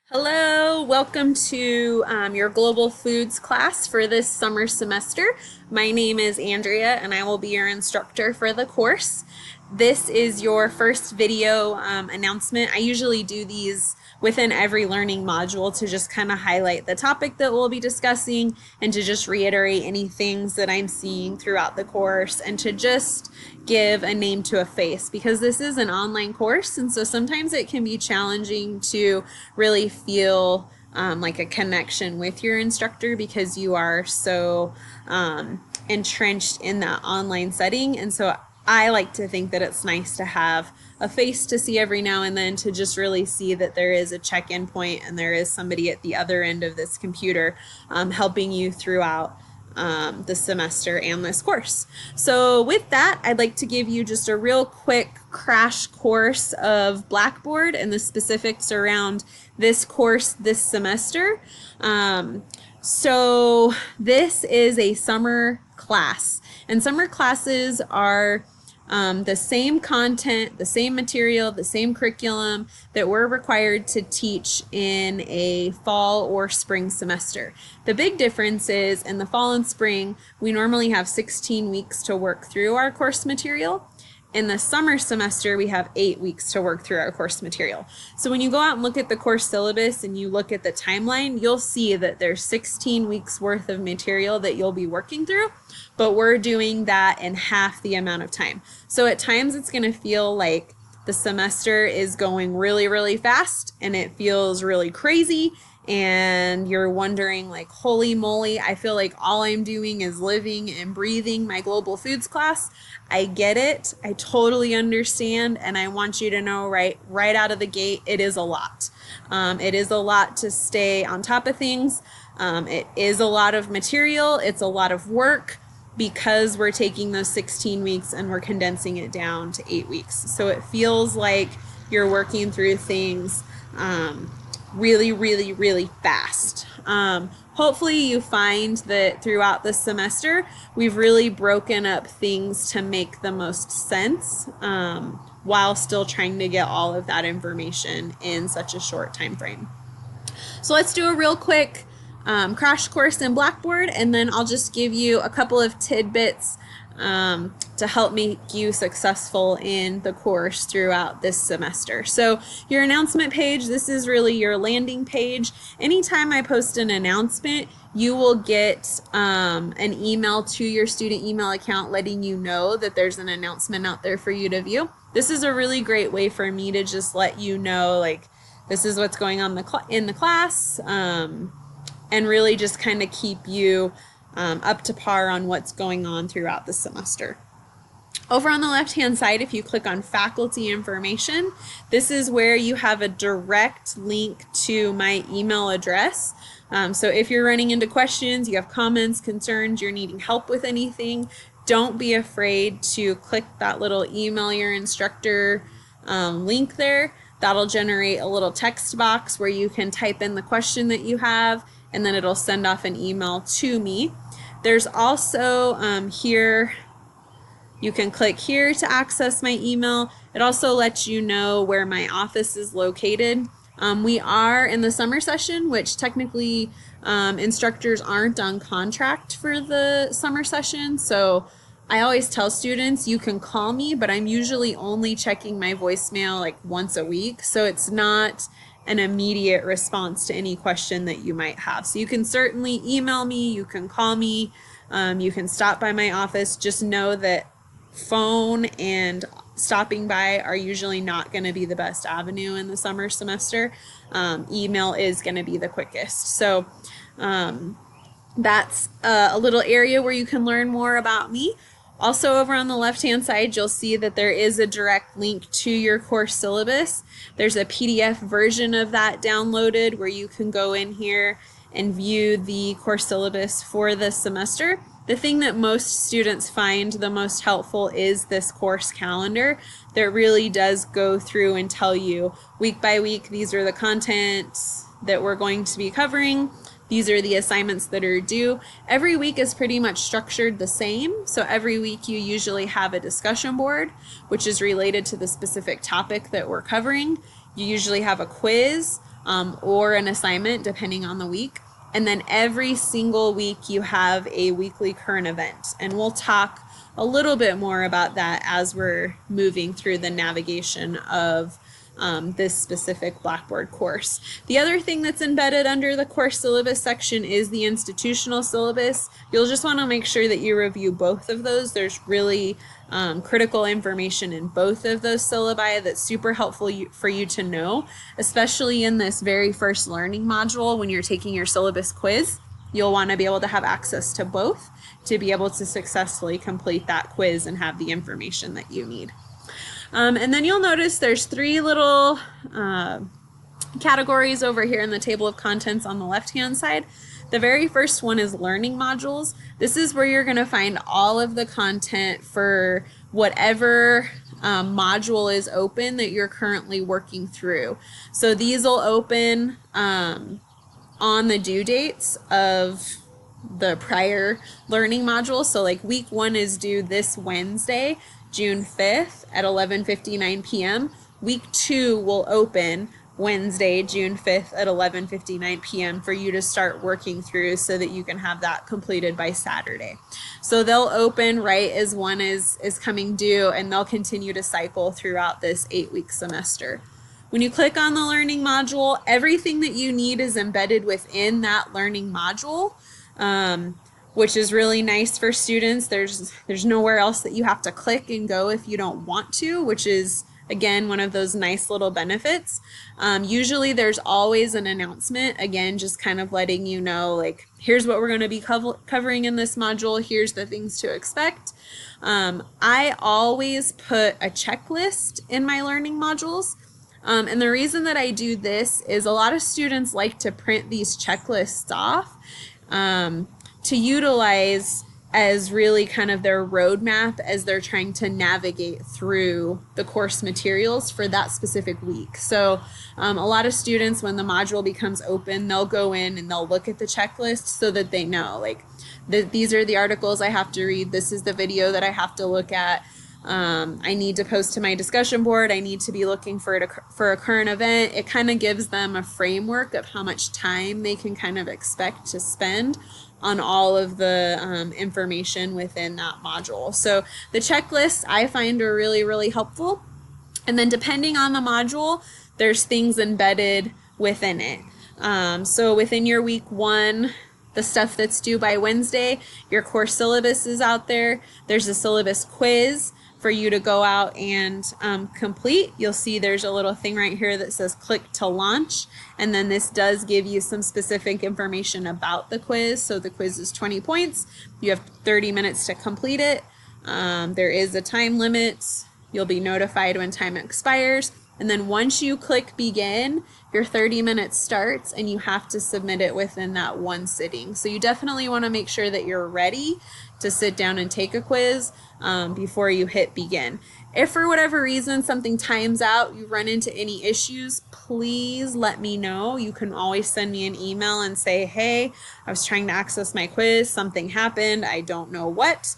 Hello, welcome to your Global Foods class for this summer semester. My name is Andrea and I will be your instructor for the course. This is your first video announcement. I usually do these within every learning module to just kind of highlight the topic that we'll be discussing and to just reiterate any things that I'm seeing throughout the course and to just give a name to a face because this is an online course, and so sometimes it can be challenging to really feel like a connection with your instructor because you are so entrenched in that online setting. And so I like to think that it's nice to have a face to see every now and then, to just really see that there is a check-in point and there is somebody at the other end of this computer helping you throughout the semester and this course. So with that, I'd like to give you just a real quick crash course of Blackboard and the specifics around this course this semester. So this is a summer class, and summer classes are the same content, the same material, the same curriculum that we're required to teach in a fall or spring semester. The big difference is in the fall and spring, we normally have 16 weeks to work through our course material. In the summer semester, we have 8 weeks to work through our course material. So when you go out and look at the course syllabus and you look at the timeline, you'll see that there's 16 weeks worth of material that you'll be working through, but we're doing that in half the amount of time. So at times it's going to feel like the semester is going really, really fast and it feels really crazy. And you're wondering, like, holy moly, I feel like all I'm doing is living and breathing my global foods class. I get it. I totally understand. And I want you to know right out of the gate, it is a lot. It is a lot to stay on top of things. It is a lot of material. It's a lot of work because we're taking those 16 weeks and we're condensing it down to 8 weeks. So it feels like you're working through things really, really, really fast. Hopefully you find that throughout the semester, we've really broken up things to make the most sense while still trying to get all of that information in such a short time frame. So let's do a real quick crash course in Blackboard, and then I'll just give you a couple of tidbits to help make you successful in the course throughout this semester. So your announcement page, this is really your landing page. Anytime I post an announcement, you will get an email to your student email account letting you know that there's an announcement out there for you to view. This is a really great way for me to just let you know, like, this is what's going on in the class, and really just kind of keep you up to par on what's going on throughout the semester. Over on the left-hand side, if you click on faculty information, this is where you have a direct link to my email address. So if you're running into questions, you have comments, concerns, you're needing help with anything, don't be afraid to click that little email your instructor link there. That'll generate a little text box where you can type in the question that you have, and then it'll send off an email to me. There's also here, you can click here to access my email. It also lets you know where my office is located. We are in the summer session, which technically instructors aren't on contract for the summer session. So I always tell students you can call me, but I'm usually only checking my voicemail like once a week. So it's not an immediate response to any question that you might have. So you can certainly email me, you can call me, you can stop by my office. Just know that phone and stopping by are usually not going to be the best avenue in the summer semester. Email is going to be the quickest. So that's a little area where you can learn more about me. Also over on the left-hand side, you'll see that there is a direct link to your course syllabus. There's a PDF version of that downloaded where you can go in here and view the course syllabus for this semester. The thing that most students find the most helpful is this course calendar that really does go through and tell you week by week, these are the contents that we're going to be covering. These are the assignments that are due. Every week is pretty much structured the same. So every week you usually have a discussion board, which is related to the specific topic that we're covering. You usually have a quiz. or an assignment depending on the week. And then every single week you have a weekly current event. And we'll talk a little bit more about that as we're moving through the navigation of this specific Blackboard course. The other thing that's embedded under the course syllabus section is the institutional syllabus. You'll just want to make sure that you review both of those. There's really critical information in both of those syllabi that's super helpful for you to know, especially in this very first learning module when you're taking your syllabus quiz. You'll want to be able to have access to both to be able to successfully complete that quiz and have the information that you need. And then you'll notice there's 3 little categories over here in the table of contents on the left-hand side. The very first one is learning modules. This is where you're going to find all of the content for whatever module is open that you're currently working through. So these will open on the due dates of the prior learning module. So like week 1 is due this Wednesday, June 5th at 11:59 p.m. Week 2 will open Wednesday, June 5th at 11:59 p.m. for you to start working through so that you can have that completed by Saturday. So they'll open right as one is coming due, and they'll continue to cycle throughout this 8-week semester. When you click on the learning module, everything that you need is embedded within that learning module, which is really nice for students. There's nowhere else that you have to click and go if you don't want to, which is, again, one of those nice little benefits. Usually there's always an announcement, again, just kind of letting you know, like, here's what we're going to be covering in this module. Here's the things to expect. I always put a checklist in my learning modules. And the reason that I do this is a lot of students like to print these checklists off to utilize as really kind of their roadmap as they're trying to navigate through the course materials for that specific week. So a lot of students, when the module becomes open, they'll go in and they'll look at the checklist so that they know, like, these are the articles I have to read. This is the video that I have to look at. I need to post to my discussion board. I need to be looking for a current event. It kind of gives them a framework of how much time they can kind of expect to spend on all of the information within that module. So the checklists I find are really, really helpful. And then depending on the module, there's things embedded within it. So within your week 1, the stuff that's due by Wednesday, your course syllabus is out there. There's a syllabus quiz for you to go out and complete. You'll see there's a little thing right here that says click to launch, and then this does give you some specific information about the quiz. So the quiz is 20 points. You have 30 minutes to complete it. There is a time limit. You'll be notified when time expires. And then once you click begin, your 30 minutes starts and you have to submit it within that one sitting. So you definitely want to make sure that you're ready to sit down and take a quiz before you hit begin. If for whatever reason something times out, you run into any issues, please let me know. You can always send me an email and say, hey, I was trying to access my quiz, something happened, I don't know what.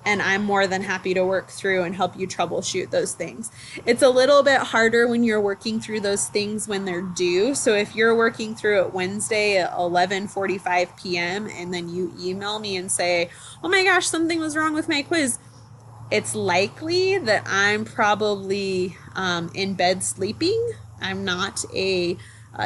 And I'm more than happy to work through and help you troubleshoot those things. It's a little bit harder when you're working through those things when they're due. So if you're working through it Wednesday at 11:45 p.m. and then you email me and say, oh my gosh, something was wrong with my quiz, it's likely that I'm probably in bed sleeping. I'm not a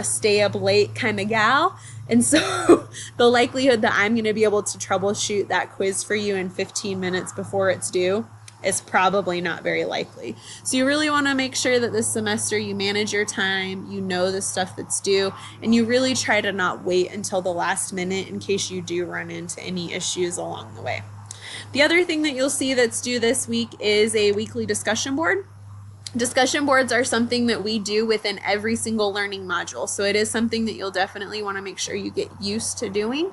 stay up late kind of gal. And so the likelihood that I'm going to be able to troubleshoot that quiz for you in 15 minutes before it's due is probably not very likely. So you really want to make sure that this semester you manage your time, you know the stuff that's due, and you really try to not wait until the last minute in case you do run into any issues along the way. The other thing that you'll see that's due this week is a weekly discussion board. Discussion boards are something that we do within every single learning module. So it is something that you'll definitely want to make sure you get used to doing.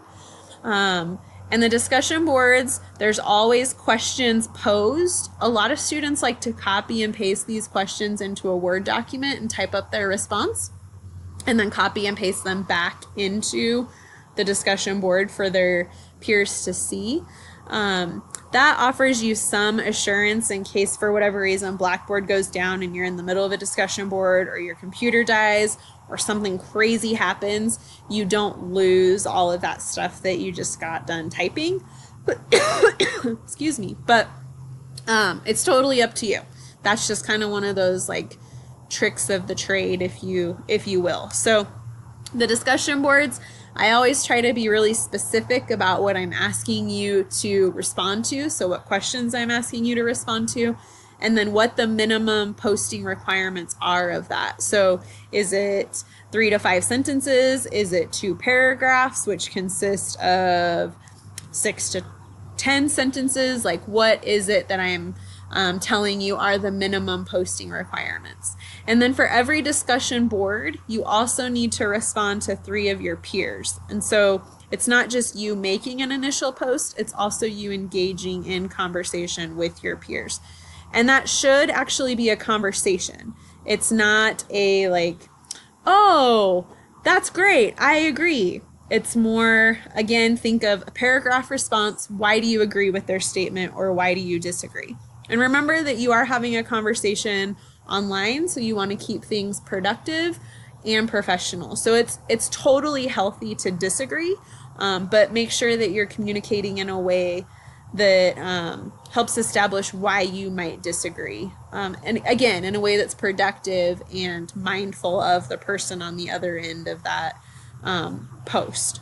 And the discussion boards, there's always questions posed. A lot of students like to copy and paste these questions into a Word document and type up their response, and then copy and paste them back into the discussion board for their peers to see. That offers you some assurance in case for whatever reason Blackboard goes down and you're in the middle of a discussion board, or your computer dies, or something crazy happens, you don't lose all of that stuff that you just got done typing. But excuse me, but it's totally up to you. That's just kind of one of those like tricks of the trade, if you will. So the discussion boards, I always try to be really specific about what I'm asking you to respond to. So what questions I'm asking you to respond to, and then what the minimum posting requirements are of that. So is it 3 to 5 sentences? Is it 2 paragraphs, which consist of 6 to 10 sentences? Like, what is it that I'm telling you are the minimum posting requirements? And then for every discussion board, you also need to respond to 3 of your peers. And so it's not just you making an initial post, it's also you engaging in conversation with your peers. And that should actually be a conversation. It's not a like, oh, that's great, I agree. It's more, again, think of a paragraph response. Why do you agree with their statement, or why do you disagree? And remember that you are having a conversation online, so you want to keep things productive and professional. So it's totally healthy to disagree, but make sure that you're communicating in a way that helps establish why you might disagree. And again, in a way that's productive and mindful of the person on the other end of that post.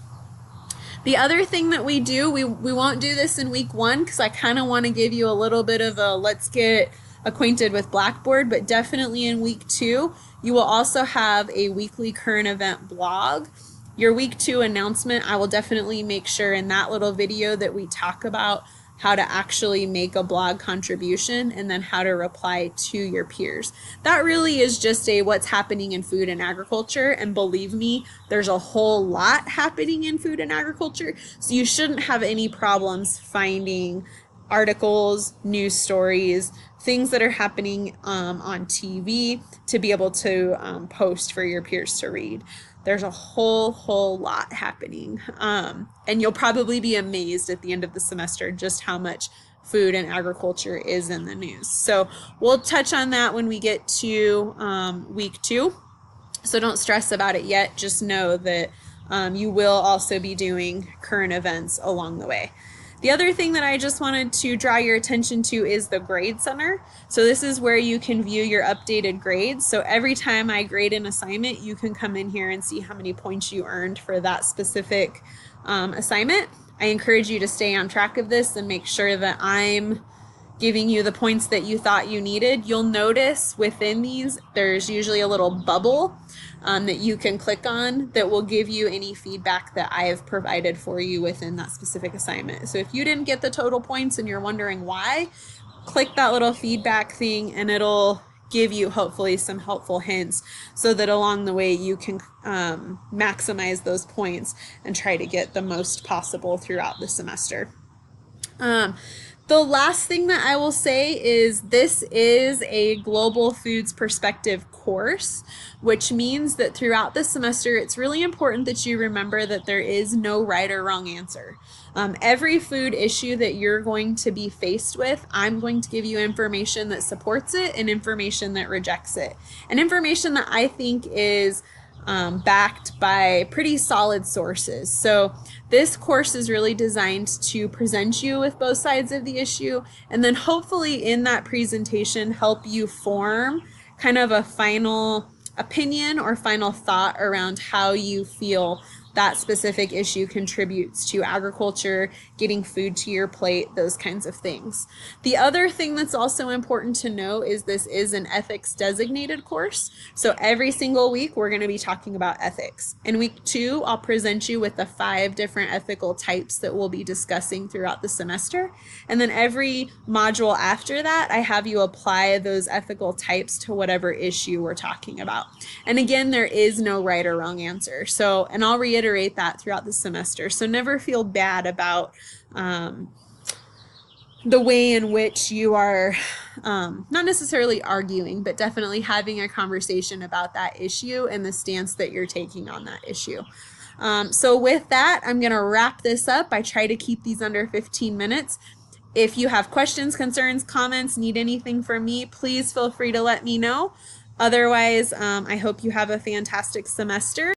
The other thing that we do, we won't do this in week 1 because I kind of want to give you a little bit of a let's get acquainted with Blackboard, but definitely in week 2, you will also have a weekly current event blog. Your week 2 announcement, I will definitely make sure in that little video that we talk about how to actually make a blog contribution and then how to reply to your peers. That really is just a what's happening in food and agriculture, and believe me, there's a whole lot happening in food and agriculture, so you shouldn't have any problems finding articles, news stories, things that are happening on TV to be able to post for your peers to read. There's a whole lot happening. And you'll probably be amazed at the end of the semester just how much food and agriculture is in the news. So we'll touch on that when we get to week 2. So don't stress about it yet. Just know that you will also be doing current events along the way. The other thing that I just wanted to draw your attention to is the grade center. So this is where you can view your updated grades. So every time I grade an assignment, you can come in here and see how many points you earned for that specific assignment. I encourage you to stay on track of this and make sure that I'm giving you the points that you thought you needed. You'll notice within these, there's usually a little bubble that you can click on that will give you any feedback that I have provided for you within that specific assignment. So if you didn't get the total points and you're wondering why, click that little feedback thing and it'll give you hopefully some helpful hints so that along the way you can maximize those points and try to get the most possible throughout the semester. The last thing that I will say is this is a global foods perspective course, which means that throughout the semester, it's really important that you remember that there is no right or wrong answer. Every food issue that you're going to be faced with, I'm going to give you information that supports it and information that rejects it. And information that I think is backed by pretty solid sources. So this course is really designed to present you with both sides of the issue, and then hopefully in that presentation help you form kind of a final opinion or final thought around how you feel that specific issue contributes to agriculture, getting food to your plate, those kinds of things. The other thing that's also important to know is this is an ethics designated course. So every single week we're going to be talking about ethics. In week 2, I'll present you with the 5 different ethical types that we'll be discussing throughout the semester. And then every module after that, I have you apply those ethical types to whatever issue we're talking about. And again, there is no right or wrong answer. So, and I'll reiterate that throughout the semester. So never feel bad about the way in which you are not necessarily arguing, but definitely having a conversation about that issue and the stance that you're taking on that issue. So with that, I'm going to wrap this up. I try to keep these under 15 minutes. If you have questions, concerns, comments, need anything from me, please feel free to let me know. Otherwise, I hope you have a fantastic semester.